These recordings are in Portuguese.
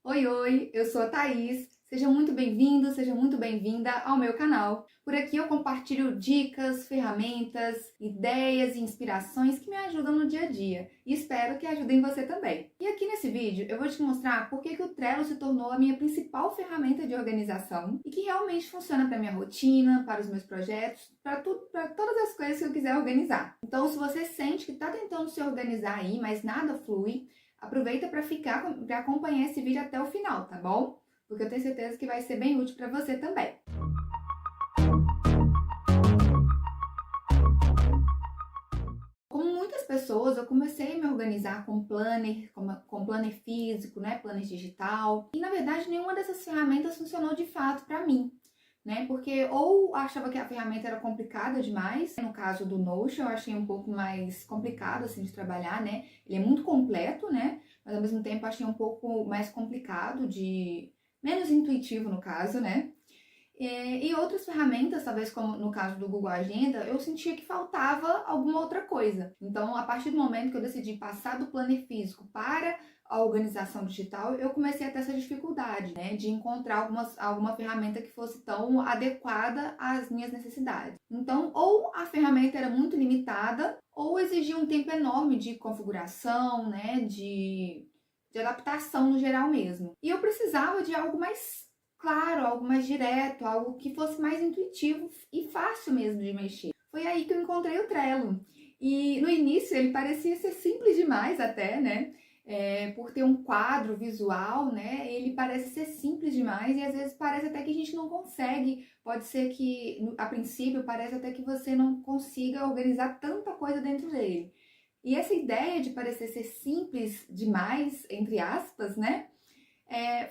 Oi, oi, eu sou a Thaís. Seja muito bem-vindo, seja muito bem-vinda ao meu canal. Por aqui eu compartilho dicas, ferramentas, ideias e inspirações que me ajudam no dia a dia e espero que ajudem você também. E aqui nesse vídeo eu vou te mostrar por que o Trello se tornou a minha principal ferramenta de organização e que realmente funciona para minha rotina, para os meus projetos, para todas as coisas que eu quiser organizar. Então, se você sente que está tentando se organizar aí, mas nada flui, aproveita para acompanhar esse vídeo até o final, tá bom? Porque eu tenho certeza que vai ser bem útil para você também. Como muitas pessoas, eu comecei a me organizar com planner, com planner físico, né, planner digital. E na verdade, nenhuma dessas ferramentas funcionou de fato para mim, né? Porque ou achava que a ferramenta era complicada demais, no caso do Notion, eu achei um pouco mais complicado assim de trabalhar, né? Ele é muito completo, né? Mas ao mesmo tempo achei um pouco mais complicado menos intuitivo no caso, né? E outras ferramentas, talvez como no caso do Google Agenda, eu sentia que faltava alguma outra coisa. Então, a partir do momento que eu decidi passar do planner físico para a organização digital, eu comecei a ter essa dificuldade, né, de encontrar alguma ferramenta que fosse tão adequada às minhas necessidades. Então, ou a ferramenta era muito limitada, ou exigia um tempo enorme de configuração, né, de adaptação no geral mesmo. E eu precisava de algo mais claro, algo mais direto, algo que fosse mais intuitivo e fácil mesmo de mexer. Foi aí que eu encontrei o Trello. E no início ele parecia ser simples demais até, né? Por ter um quadro visual, né? Ele parece ser simples demais e às vezes parece até que a gente não consegue. Pode ser que, a princípio, parece até que você não consiga organizar tanta coisa dentro dele. E essa ideia de parecer ser simples demais, entre aspas, né?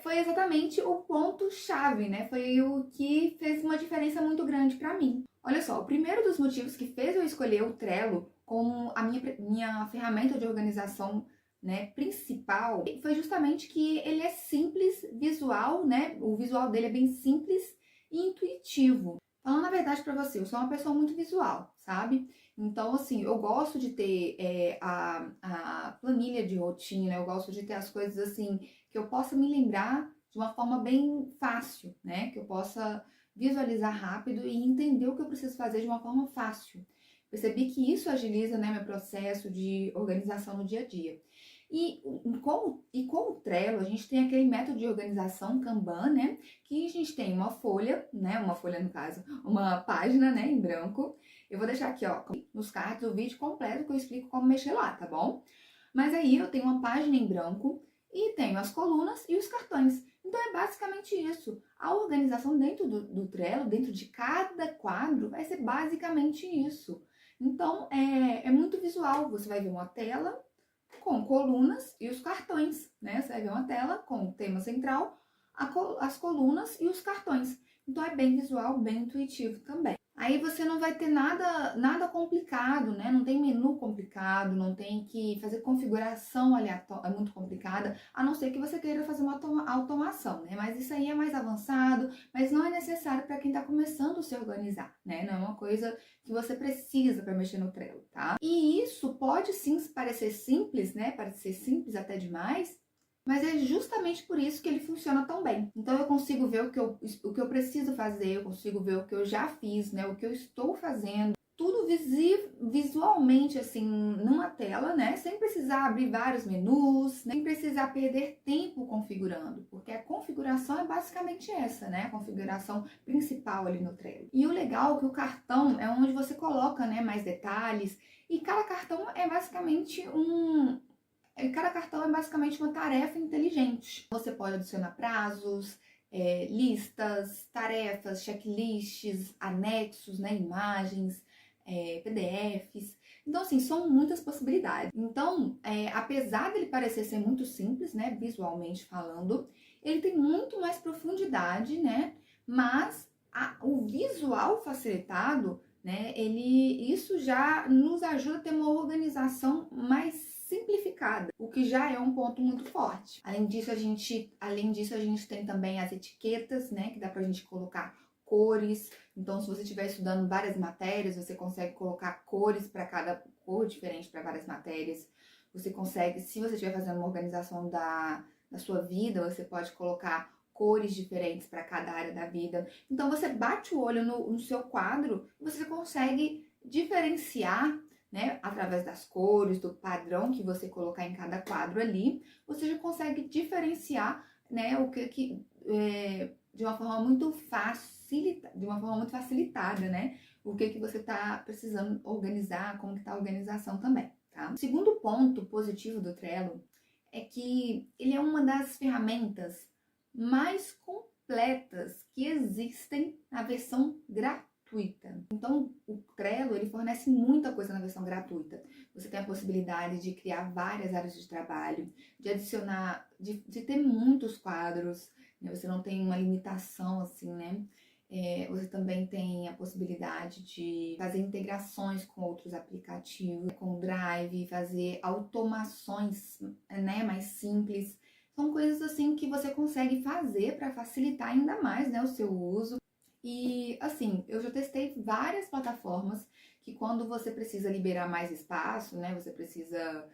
Foi exatamente o ponto-chave, né? Foi o que fez uma diferença muito grande para mim. Olha só, o primeiro dos motivos que fez eu escolher o Trello como a minha ferramenta de organização, né, principal foi justamente que ele é simples, visual, né? O visual dele é bem simples e intuitivo. Falando a verdade para você, eu sou uma pessoa muito visual, sabe? Então, assim, eu gosto de ter a planilha de rotina, eu gosto de ter as coisas assim que eu possa me lembrar de uma forma bem fácil, né? Que eu possa visualizar rápido e entender o que eu preciso fazer de uma forma fácil. Percebi que isso agiliza, né, meu processo de organização no dia a dia. Com o Trello, a gente tem aquele método de organização Kanban, né? Que a gente tem uma folha, né? Uma folha, no caso, uma página, né, em branco. Eu vou deixar aqui, ó, nos cards o vídeo completo que eu explico como mexer lá, tá bom? Mas aí eu tenho uma página em branco e tenho as colunas e os cartões. Então é basicamente isso. A organização dentro do Trello, dentro de cada quadro, vai ser basicamente isso. Então é muito visual. Você vai ver uma tela com colunas e os cartões, né? Você vai ver uma tela com o tema central, as colunas e os cartões. Então é bem visual, bem intuitivo também. Aí você não vai ter nada complicado, né? Não tem menu complicado, não tem que fazer configuração aleatória, é muito complicada, a não ser que você queira fazer uma automação, né? Mas isso aí é mais avançado, mas não é necessário para quem está começando a se organizar, né? Não é uma coisa que você precisa para mexer no Trello, tá? E isso pode sim parecer simples, né? Parecer simples até demais, mas é justamente por isso que ele funciona tão bem. Então eu consigo ver o que eu preciso fazer, eu consigo ver o que eu já fiz, né? O que eu estou fazendo. Tudo visualmente, assim, numa tela, né? Sem precisar abrir vários menus, nem precisar perder tempo configurando. Porque a configuração é basicamente essa, né? A configuração principal ali no Trello. E o legal é que o cartão é onde você coloca, né, mais detalhes. E cada cartão é basicamente Cada cartão é basicamente uma tarefa inteligente. Você pode adicionar prazos, listas, tarefas, checklists, anexos, né, imagens, PDFs. Então, assim, são muitas possibilidades. Então, apesar dele parecer ser muito simples, né, visualmente falando, ele tem muito mais profundidade, né, mas o visual facilitado, né, isso já nos ajuda a ter uma organização mais simplificada, o que já é um ponto muito forte. Além disso, a gente tem também as etiquetas, né, que dá pra gente colocar cores. Então, se você estiver estudando várias matérias, você consegue colocar cores para cada cor diferente para várias matérias. Você consegue, se você estiver fazendo uma organização da sua vida, você pode colocar cores diferentes para cada área da vida. Então você bate o olho no seu quadro e você consegue diferenciar, né, através das cores, do padrão que você colocar em cada quadro ali, você já consegue diferenciar, né, o que de uma forma muito facilitada, né, o que você está precisando organizar, como que está a organização também, tá? O segundo ponto positivo do Trello é que ele é uma das ferramentas mais completas que existem na versão gratuita. Então, o Trello, ele fornece muita coisa na versão gratuita. Você tem a possibilidade de criar várias áreas de trabalho, de adicionar, de ter muitos quadros, né? Você não tem uma limitação assim, né? Você também tem a possibilidade de fazer integrações com outros aplicativos, com o Drive, fazer automações, né, mais simples. São coisas assim que você consegue fazer para facilitar ainda mais, né, o seu uso. E assim, eu já testei várias plataformas que quando você precisa liberar mais espaço, né, você precisa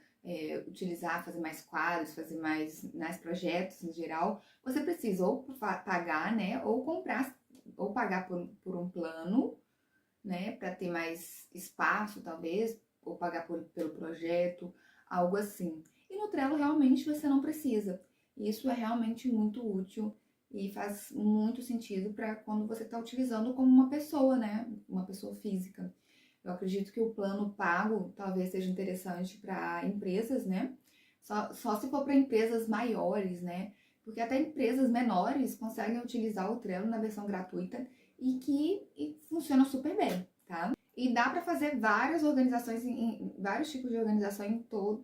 utilizar, fazer mais quadros, fazer mais projetos em geral, você precisa ou pagar, né, ou comprar, ou pagar por um plano, né, para ter mais espaço, talvez, ou pagar pelo projeto, algo assim. E no Trello, realmente, você não precisa. Isso é realmente muito útil e faz muito sentido para quando você está utilizando como uma pessoa, né, uma pessoa física. Eu acredito que o plano pago talvez seja interessante para empresas, né, só se for para empresas maiores, né, porque até empresas menores conseguem utilizar o Trello na versão gratuita e funciona super bem, tá? E dá para fazer várias organizações, vários tipos de organização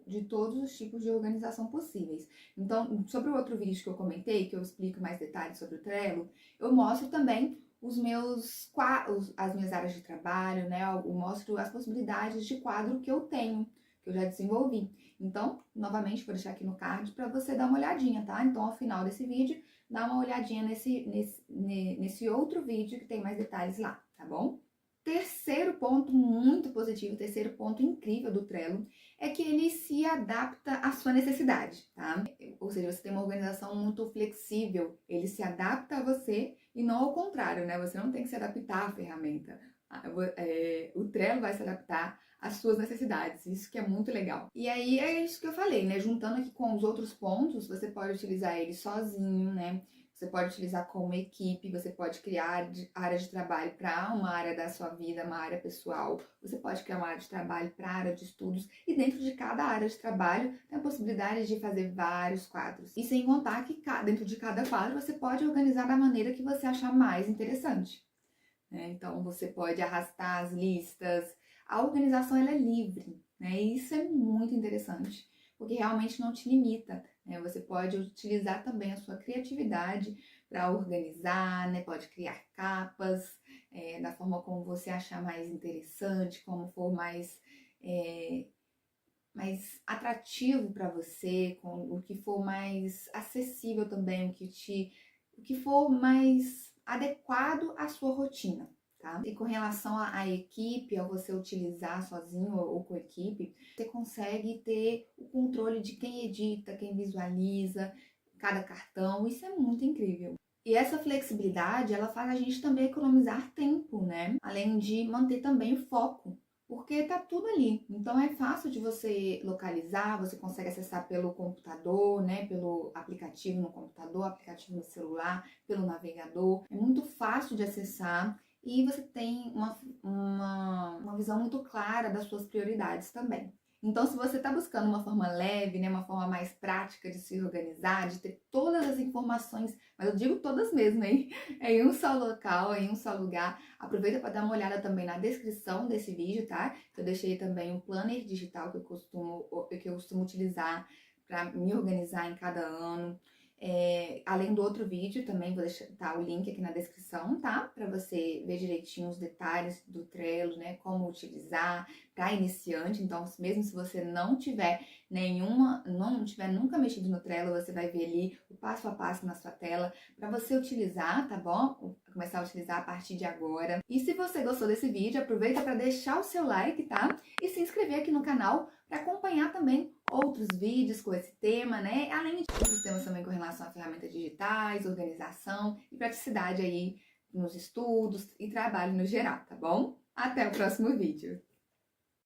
de todos os tipos de organização possíveis. Então, sobre o outro vídeo que eu comentei, que eu explico mais detalhes sobre o Trello, eu mostro também as minhas áreas de trabalho, né? Eu mostro as possibilidades de quadro que eu tenho, que eu já desenvolvi. Então, novamente, vou deixar aqui no card para você dar uma olhadinha, tá? Então, ao final desse vídeo, dá uma olhadinha nesse outro vídeo que tem mais detalhes lá, tá bom? Terceiro ponto muito positivo, terceiro ponto incrível do Trello é que ele se adapta à sua necessidade, tá? Ou seja, você tem uma organização muito flexível, ele se adapta a você e não ao contrário, né? Você não tem que se adaptar à ferramenta. O Trello vai se adaptar às suas necessidades, isso que é muito legal. E aí é isso que eu falei, né? Juntando aqui com os outros pontos, você pode utilizar ele sozinho, né? Você pode utilizar como equipe, você pode criar área de trabalho para uma área da sua vida, uma área pessoal. Você pode criar uma área de trabalho para a área de estudos. E dentro de cada área de trabalho tem a possibilidade de fazer vários quadros. E sem contar que dentro de cada quadro você pode organizar da maneira que você achar mais interessante, né? Então você pode arrastar as listas. A organização ela é livre, né? E isso é muito interessante, porque realmente não te limita, né? Você pode utilizar também a sua criatividade para organizar, né? Pode criar capas da forma como você achar mais interessante, como for mais atrativo para você, com o que for mais acessível também, o que for mais adequado à sua rotina, tá? E com relação à equipe, ao você utilizar sozinho ou com equipe, você consegue ter o controle de quem edita, quem visualiza cada cartão, isso é muito incrível. E essa flexibilidade, ela faz a gente também economizar tempo, né? Além de manter também o foco, porque tá tudo ali. Então é fácil de você localizar, você consegue acessar pelo computador, né? Pelo aplicativo no computador, aplicativo no celular, pelo navegador. É muito fácil de acessar e você tem uma visão muito clara das suas prioridades também. Então, se você está buscando uma forma leve, né, uma forma mais prática de se organizar, de ter todas as informações, mas eu digo todas mesmo, hein? Em um só local, em um só lugar, aproveita para dar uma olhada também na descrição desse vídeo, tá? Eu deixei também um planner digital que eu costumo utilizar para me organizar em cada ano. Além do outro vídeo, também vou deixar o link aqui na descrição, tá? Para você ver direitinho os detalhes do Trello, né? Como utilizar para iniciante. Então, mesmo se você não tiver nunca mexido no Trello, você vai ver ali o passo a passo na sua tela para você utilizar, tá bom? Começar a utilizar a partir de agora. E se você gostou desse vídeo, aproveita para deixar o seu like, tá? E se inscrever aqui no canal para acompanhar também outros vídeos com esse tema, né? Além de outros temas também com relação a ferramentas digitais, organização e praticidade aí nos estudos e trabalho no geral, tá bom? Até o próximo vídeo!